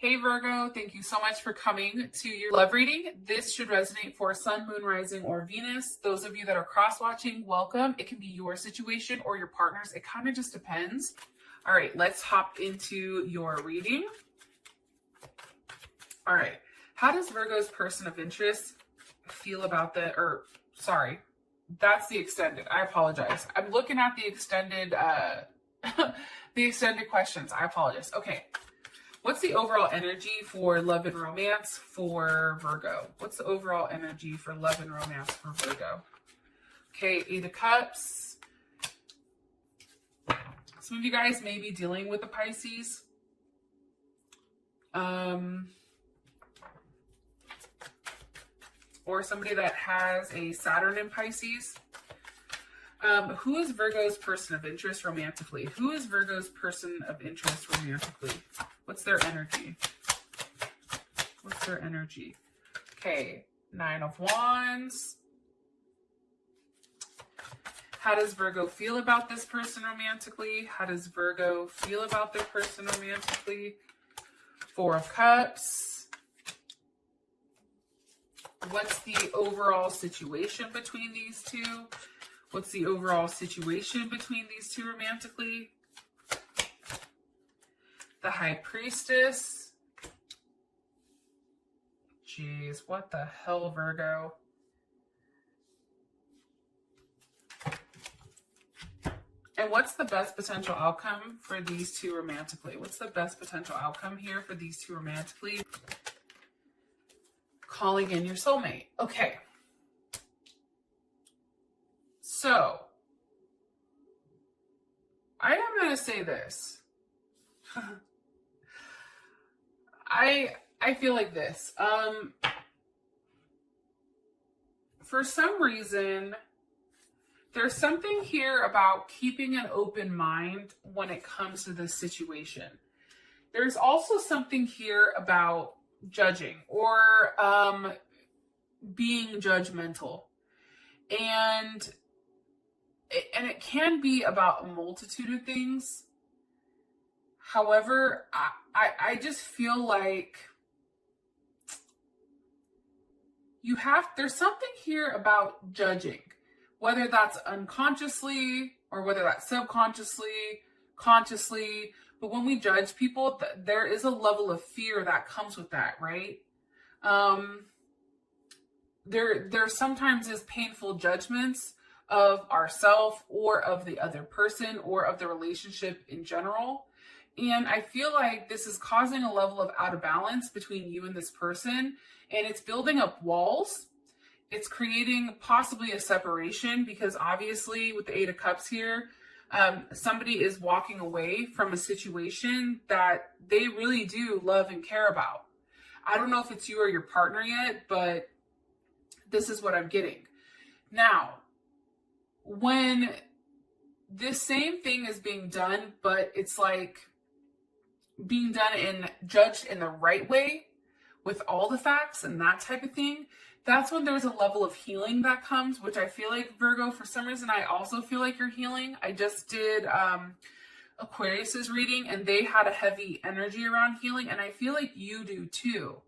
Hey Virgo, thank you so much for coming to your love reading. This should resonate for Sun, Moon, Rising, or Venus. Those of you that are cross-watching, welcome. It can be your situation or your partner's. It kind of just depends. All right, let's hop into your reading. All right, how does Virgo's person of interest feel about that's the extended. I apologize. I'm looking at the extended, the extended questions. I apologize. Okay. What's the overall energy for love and romance for Virgo? What's the overall energy for love and romance for Virgo? Okay, Eight of Cups. Some of you guys may be dealing with the Pisces. Or somebody that has a Saturn in Pisces. Who is Virgo's person of interest romantically? Who is Virgo's person of interest romantically? What's their energy? What's their energy? Okay, Nine of Wands. How does Virgo feel about this person romantically? How does Virgo feel about their person romantically? Four of Cups. What's the overall situation between these two? What's the overall situation between these two romantically? The High Priestess. Jeez, what the hell, Virgo? And what's the best potential outcome for these two romantically? What's the best potential outcome here for these two romantically? Calling in your soulmate. Okay. So, I am going to say this. I feel like this. For some reason, there's something here about keeping an open mind when it comes to this situation. There's also something here about judging or being judgmental. And it can be about a multitude of things. However, I just feel like there's something here about judging, whether that's unconsciously or whether that's subconsciously, consciously. But when we judge people, there is a level of fear that comes with that, right? There sometimes is painful judgments of ourselves or of the other person or of the relationship in general. And I feel like this is causing a level of out of balance between you and this person. And it's building up walls. It's creating possibly a separation because obviously with the Eight of Cups here, somebody is walking away from a situation that they really do love and care about. I don't know if it's you or your partner yet, but this is what I'm getting. Now, when this same thing is being done, but it's like being done and judged in the right way with all the facts and that type of thing, that's when there's a level of healing that comes, which I feel like, Virgo, for some reason, I also feel like you're healing. I just did Aquarius's reading and they had a heavy energy around healing, and I feel like you do too.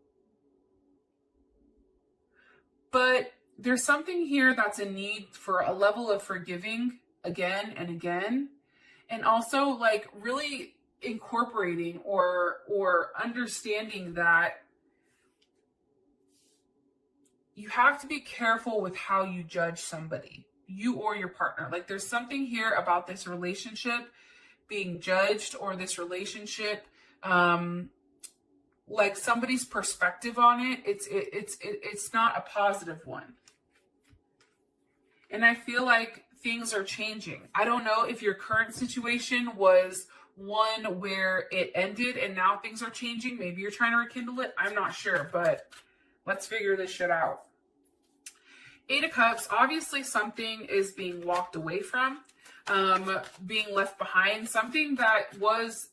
But there's something here that's in need for a level of forgiving again and again, and also like really incorporating or understanding that you have to be careful with how you judge somebody, you or your partner. Like there's something here about this relationship being judged, or this relationship, like somebody's perspective on it. It's not a positive one. And I feel like things are changing. I don't know if your current situation was one where it ended and now things are changing. Maybe you're trying to rekindle it. I'm not sure, but let's figure this shit out. Eight of Cups, obviously something is being walked away from, being left behind, something that was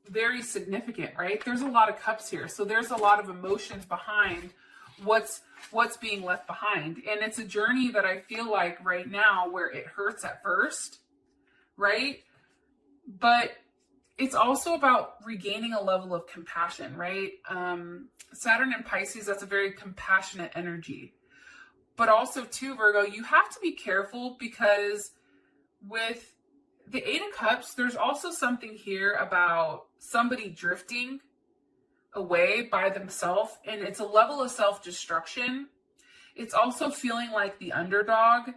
very significant, right? There's a lot of cups here. So there's a lot of emotions behind what's being left behind. And it's a journey that I feel like right now where it hurts at first, right? But It's also about regaining a level of compassion, right? Saturn in Pisces, that's a very compassionate energy. But also too, Virgo, you have to be careful because with the Eight of Cups, there's also something here about somebody drifting away by themselves, and it's a level of self-destruction. It's also feeling like the underdog.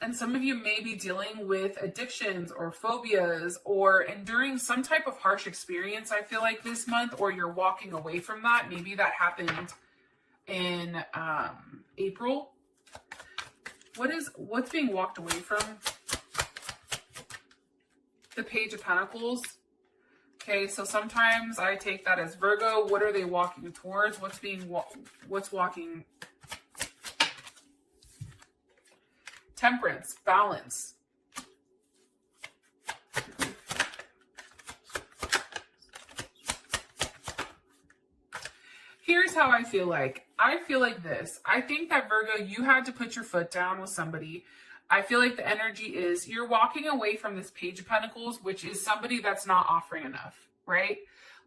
And some of you may be dealing with addictions or phobias or enduring some type of harsh experience, I feel like, this month, or you're walking away from that. Maybe that happened in April. What's being walked away from? The Page of Pentacles. Okay, so sometimes I take that as Virgo. What are they walking towards? What's walking? Temperance, balance. Here's how I feel like. I feel like this. I think that, Virgo, you had to put your foot down with somebody. I feel like the energy is you're walking away from this Page of Pentacles, which is somebody that's not offering enough, right?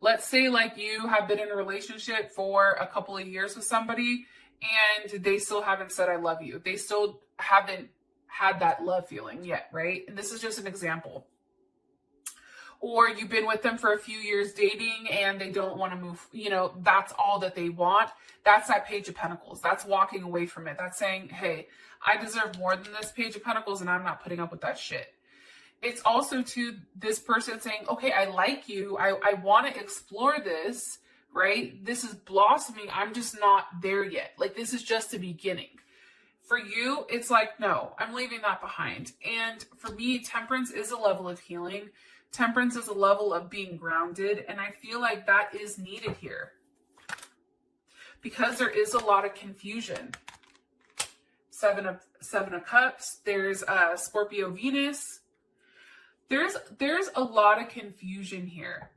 Let's say like you have been in a relationship for a couple of years with somebody and they still haven't said I love you. They still haven't had that love feeling yet, right? And this is just an example. Or you've been with them for a few years dating and they don't want to move, that's all that they want. That's that Page of Pentacles. That's walking away from it. That's saying, hey, I deserve more than this Page of Pentacles and I'm not putting up with that shit. It's also to this person saying, okay, I like you. I want to explore this, right? This is blossoming. I'm just not there yet. Like, this is just the beginning. For you, it's like, no, I'm leaving that behind. And for me, temperance is a level of healing. Temperance is a level of being grounded. And I feel like that is needed here because there is a lot of confusion. Seven of Cups. There's Scorpio Venus. There's a lot of confusion here.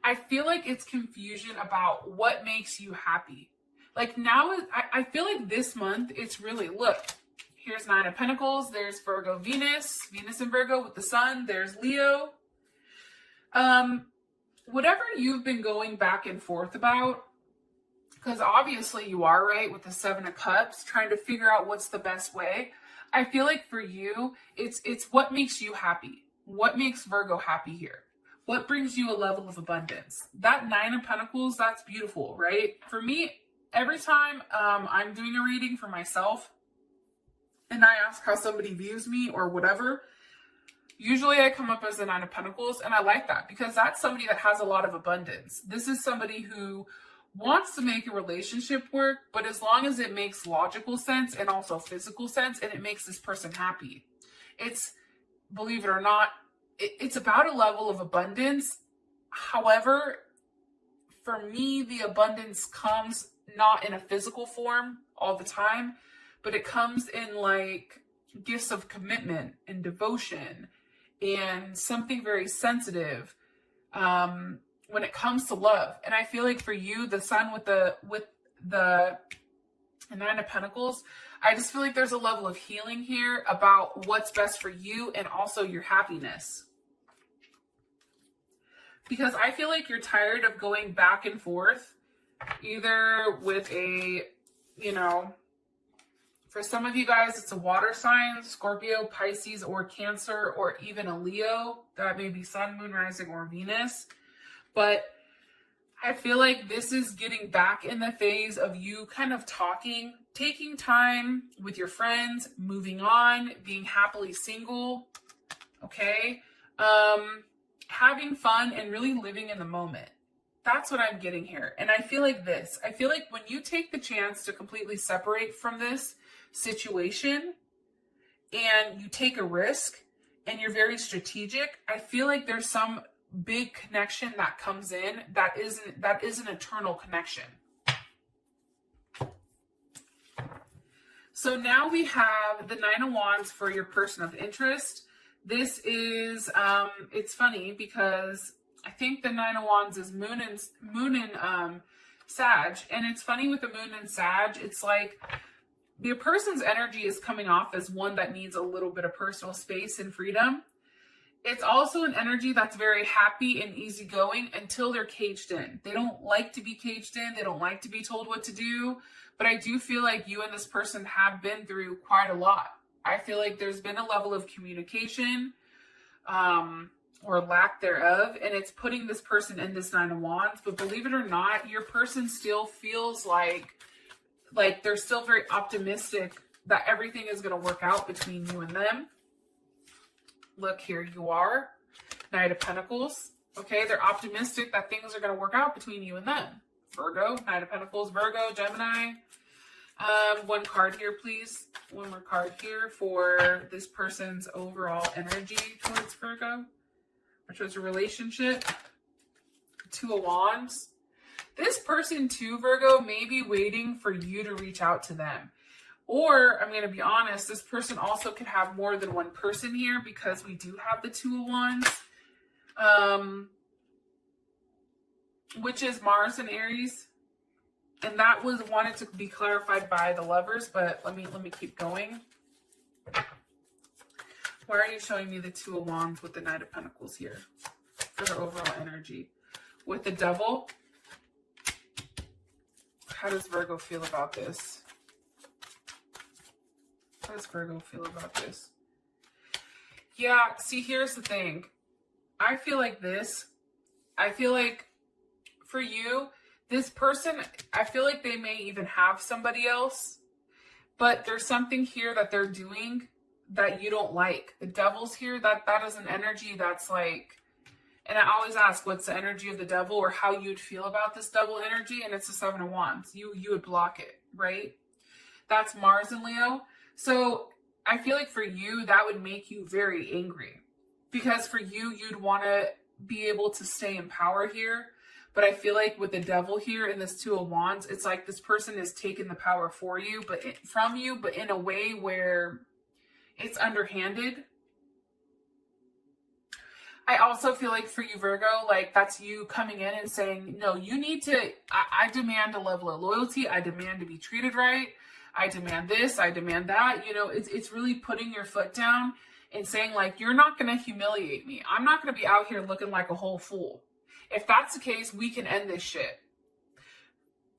I feel like it's confusion about what makes you happy. Like now, I feel like this month, it's really, look, here's Nine of Pentacles. There's Virgo Venus and Virgo with the Sun. There's Leo. Whatever you've been going back and forth about, because obviously you are, right, with the Seven of Cups, trying to figure out what's the best way. I feel like for you, it's what makes you happy. What makes Virgo happy here? What brings you a level of abundance? That Nine of Pentacles, that's beautiful, right? For me, every time I'm doing a reading for myself and I ask how somebody views me or whatever, usually I come up as the Nine of Pentacles, and I like that because that's somebody that has a lot of abundance. This is somebody who wants to make a relationship work, but as long as it makes logical sense and also physical sense and it makes this person happy. It's, believe it or not, it's about a level of abundance. However, for me, the abundance comes not in a physical form all the time, but it comes in like gifts of commitment and devotion and something very sensitive when it comes to love. And I feel like for you, the Sun with the Nine of Pentacles, I just feel like there's a level of healing here about what's best for you and also your happiness. Because I feel like you're tired of going back and forth, either with a, for some of you guys, it's a water sign, Scorpio, Pisces, or Cancer, or even a Leo. That may be Sun, Moon, Rising, or Venus. But I feel like this is getting back in the phase of you kind of talking, taking time with your friends, moving on, being happily single, okay? Having fun and really living in the moment. That's what I'm getting here. And I feel like this. I feel like when you take the chance to completely separate from this situation and you take a risk and you're very strategic, I feel like there's some big connection that comes in that is an eternal connection. So now we have the Nine of Wands for your person of interest. This is it's funny because I think the Nine of Wands is Moon and Sag, and it's funny with the Moon and Sag, it's like the person's energy is coming off as one that needs a little bit of personal space and freedom. It's also an energy that's very happy and easygoing until they're caged in. They don't like to be caged in. They don't like to be told what to do. But I do feel like you and this person have been through quite a lot. I feel like there's been a level of communication or lack thereof, and it's putting this person in this Nine of Wands. But believe it or not, your person still feels like they're still very optimistic that everything is going to work out between you and them. Look, here you are, Knight of Pentacles. Okay, they're optimistic that things are going to work out between you and them. Virgo, Knight of Pentacles, Virgo, Gemini. One card here, please. One more card here for this person's overall energy towards Virgo, which was a relationship. Two of Wands. This person too, Virgo, may be waiting for you to reach out to them. Or, I'm going to be honest, this person also could have more than one person here because we do have the Two of Wands, which is Mars and Aries. And that was wanted to be clarified by the Lovers, but let me keep going. Why are you showing me the Two of Wands with the Knight of Pentacles here for the overall energy? With the Devil, how does Virgo feel about this? How does Virgo feel about this? Yeah, see, here's the thing. I feel like for you, this person, I feel like they may even have somebody else, but there's something here that they're doing that you don't like. The Devil's here, that is an energy that's like, and I always ask, what's the energy of the Devil, or how you'd feel about this Devil energy, and it's the Seven of Wands. You would block it, right? That's Mars and Leo. So I feel like for you, that would make you very angry, because for you, you'd want to be able to stay in power here. But I feel like with the Devil here in this Two of Wands, it's like this person has taken the power for you, but from you, but in a way where it's underhanded. I also feel like for you, Virgo, like that's you coming in and saying, no, you need to, I demand a level of loyalty. I demand to be treated right. I demand this, I demand that. You know, it's really putting your foot down and saying like, you're not going to humiliate me. I'm not going to be out here looking like a whole fool. If that's the case, we can end this shit.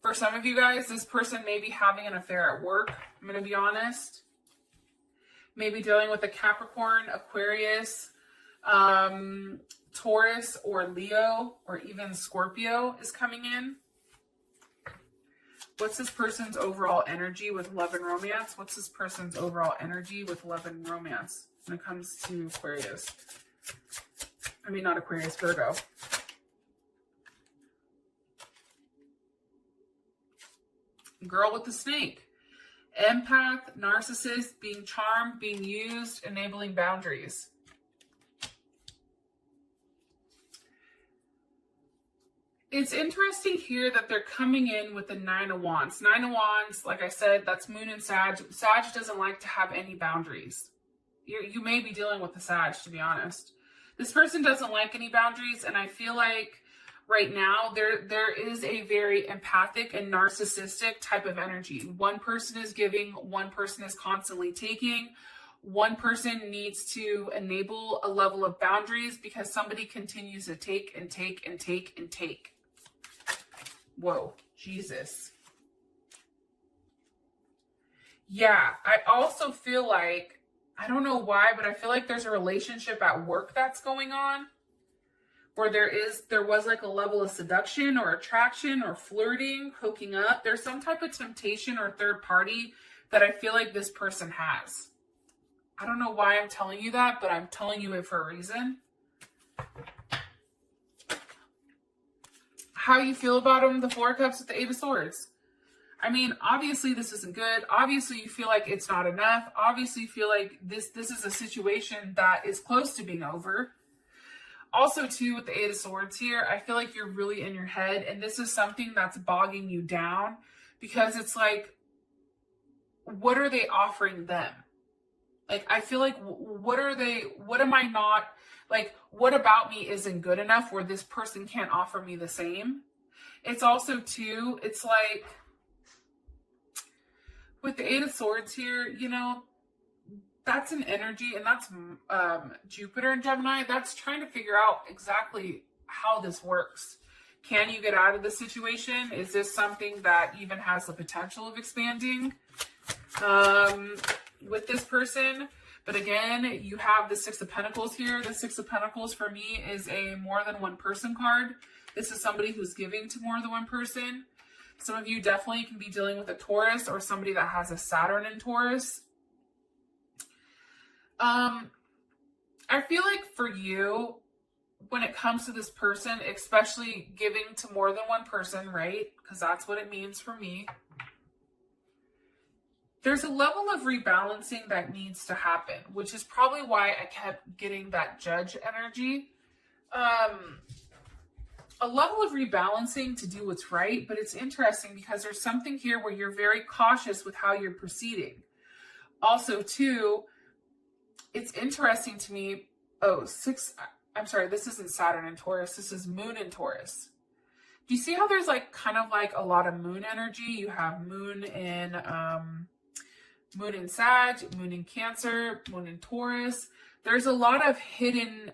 For some of you guys, this person may be having an affair at work. I'm going to be honest. Maybe dealing with a Capricorn, Aquarius, Taurus, or Leo, or even Scorpio is coming in. What's this person's overall energy with love and romance? What's this person's overall energy with love and romance when it comes to Aquarius? I mean, not Aquarius, Virgo. Girl with the snake. Empath, narcissist, being charmed, being used, enabling boundaries. It's interesting here that they're coming in with the Nine of Wands. Nine of Wands, like I said, that's Moon and Sag. Sag doesn't like to have any boundaries. You may be dealing with the Sag, to be honest. This person doesn't like any boundaries, and I feel like right now there is a very empathic and narcissistic type of energy. One person is giving, one person is constantly taking. One person needs to enable a level of boundaries because somebody continues to take and take and take and take. Whoa, Jesus. Yeah, I also feel like, I don't know why, but I feel like there's a relationship at work that's going on where there was like a level of seduction or attraction or flirting, hooking up. There's some type of temptation or third party that I feel like this person has. I don't know why I'm telling you that, but I'm telling you it for a reason. How you feel about him, the Four of Cups with the Eight of Swords. I mean, obviously this isn't good. Obviously you feel like it's not enough. Obviously you feel like this is a situation that is close to being over. Also too, with the Eight of Swords here, I feel like you're really in your head, and this is something that's bogging you down because it's like, what are they offering them? Like, I feel like, what am I not, like, what about me isn't good enough where this person can't offer me the same? It's also, too, it's like, with the Eight of Swords here, you know, that's an energy, and that's Jupiter in Gemini. That's trying to figure out exactly how this works. Can you get out of the situation? Is this something that even has the potential of expanding with this person? But again, you have the Six of Pentacles here. The Six of Pentacles for me is a more than one person card. This is somebody who's giving to more than one person. Some of you definitely can be dealing with a Taurus or somebody that has a Saturn in Taurus. I feel like for you, when it comes to this person, especially giving to more than one person, right? Because that's what it means for me. There's a level of rebalancing that needs to happen, which is probably why I kept getting that Judge energy. A level of rebalancing to do what's right, but it's interesting because there's something here where you're very cautious with how you're proceeding. Also, too, it's interesting to me. I'm sorry, this isn't Saturn in Taurus. This is Moon in Taurus. Do you see how there's like kind of like a lot of Moon energy? You have Moon in Sag, Moon in Cancer, Moon in Taurus. There's a lot of hidden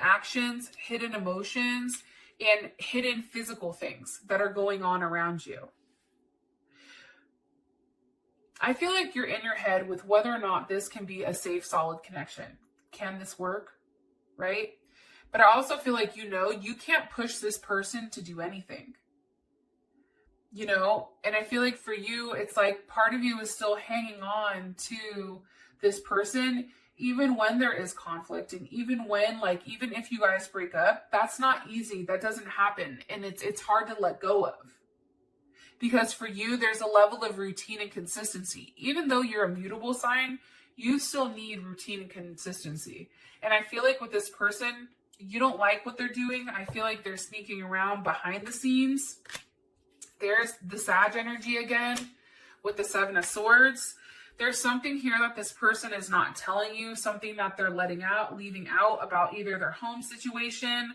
actions, hidden emotions, and hidden physical things that are going on around you. I feel like you're in your head with whether or not this can be a safe, solid connection. Can this work? Right? But I also feel like, you can't push this person to do anything. And I feel like for you, it's like part of you is still hanging on to this person, even when there is conflict, and even if you guys break up, that's not easy. That doesn't happen. And it's hard to let go of. Because for you, there's a level of routine and consistency. Even though you're a mutable sign, you still need routine and consistency. And I feel like with this person, you don't like what they're doing. I feel like they're sneaking around behind the scenes. There's the Sag energy again with the Seven of Swords. There's something here that this person is not telling you, something that they're leaving out about either their home situation,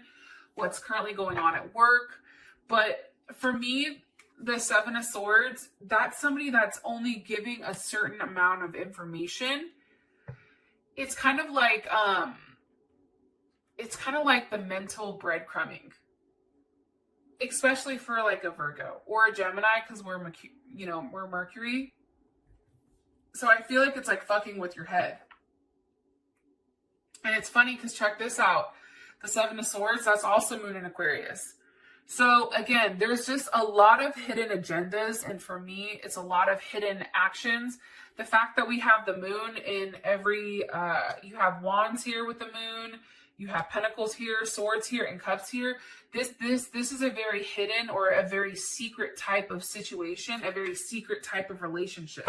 what's currently going on at work. But for me, the Seven of Swords, that's somebody that's only giving a certain amount of information. It's kind of like the mental breadcrumbing, especially for like a Virgo or a Gemini, because we're Mercury. So I feel like it's like fucking with your head. And it's funny because check this out. The Seven of Swords, that's also Moon in Aquarius. So again, there's just a lot of hidden agendas. And for me, it's a lot of hidden actions. The fact that we have the moon in every, you have wands here with the moon, you have pentacles here, swords here, and cups here. This is a very hidden or a very secret type of situation, a very secret type of relationship.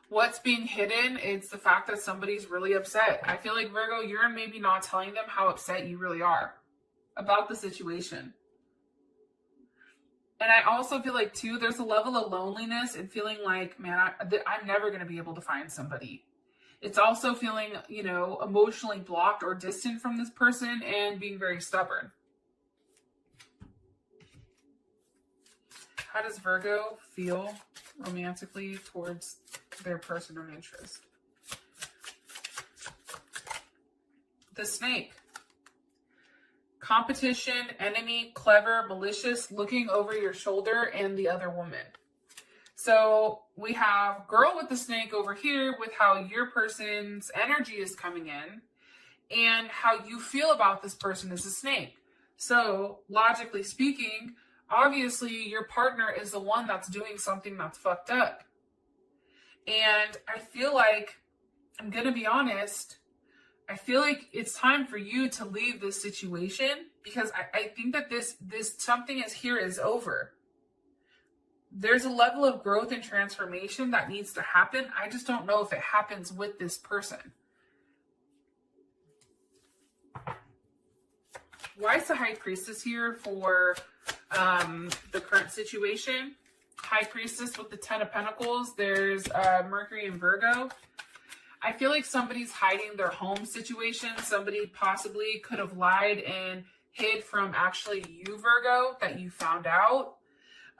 What's being hidden is the fact that somebody's really upset. I feel like, Virgo, you're maybe not telling them how upset you really are about the situation. And I also feel like, too, there's a level of loneliness and feeling like, man, I'm never going to be able to find somebody. It's also feeling, emotionally blocked or distant from this person and being very stubborn. How does Virgo feel romantically towards their person of interest? The Snake. Competition, enemy, clever, malicious, looking over your shoulder, and the other woman. So we have girl with the snake over here with how your person's energy is coming in and how you feel about this person as a snake. So logically speaking, obviously your partner is the one that's doing something that's fucked up. And I feel like, I'm going to be honest, I feel like it's time for you to leave this situation because I think that this something is over. There's a level of growth and transformation that needs to happen. I just don't know if it happens with this person. Why is the High Priestess here for the current situation? High Priestess with the Ten of Pentacles. There's Mercury and Virgo. I feel like somebody's hiding their home situation. Somebody possibly could have lied and hid from actually you, Virgo, that you found out.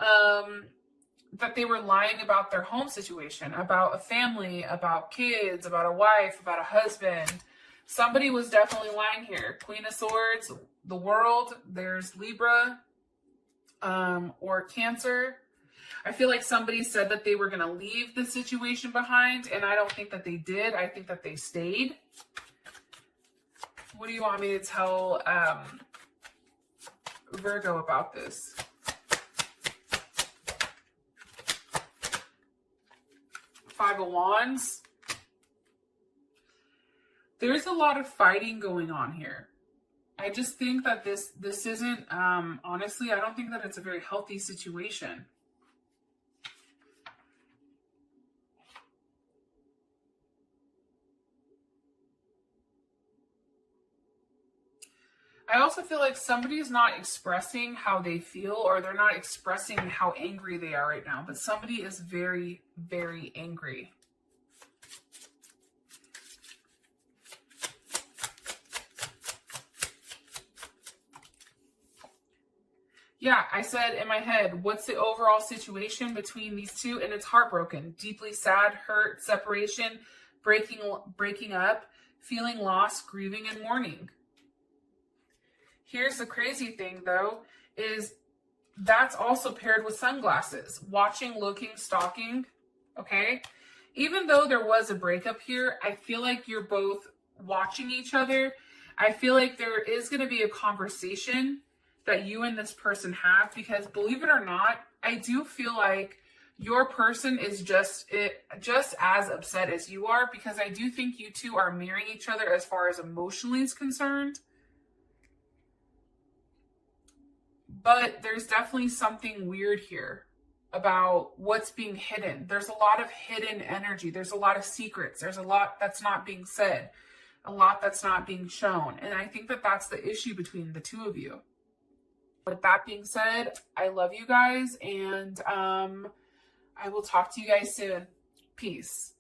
that they were lying about their home situation, about a family, about kids, about a wife, about a husband. Somebody was definitely lying here. Queen of Swords, the World, there's Libra, or Cancer. I feel like somebody said that they were going to leave the situation behind, and I don't think that they did. I think that they stayed. What do you want me to tell Virgo about this? Five of Wands. There's a lot of fighting going on here. I just think that this isn't, honestly, I don't think that it's a very healthy situation. I also feel like somebody's not expressing how they feel, or they're not expressing how angry they are right now, but somebody is very, very angry. Yeah, I said in my head, what's the overall situation between these two? And it's heartbroken, deeply sad, hurt, separation, breaking up, feeling lost, grieving, and mourning. Here's the crazy thing, though, is that's also paired with sunglasses. Watching, looking, stalking, okay? Even though there was a breakup here, I feel like you're both watching each other. I feel like there is going to be a conversation that you and this person have, because believe it or not, I do feel like your person is just as upset as you are, because I do think you two are mirroring each other as far as emotionally is concerned. But there's definitely something weird here about what's being hidden. There's a lot of hidden energy. There's a lot of secrets. There's a lot that's not being said, a lot that's not being shown. And I think that that's the issue between the two of you. With that being said, I love you guys, and I will talk to you guys soon. Peace.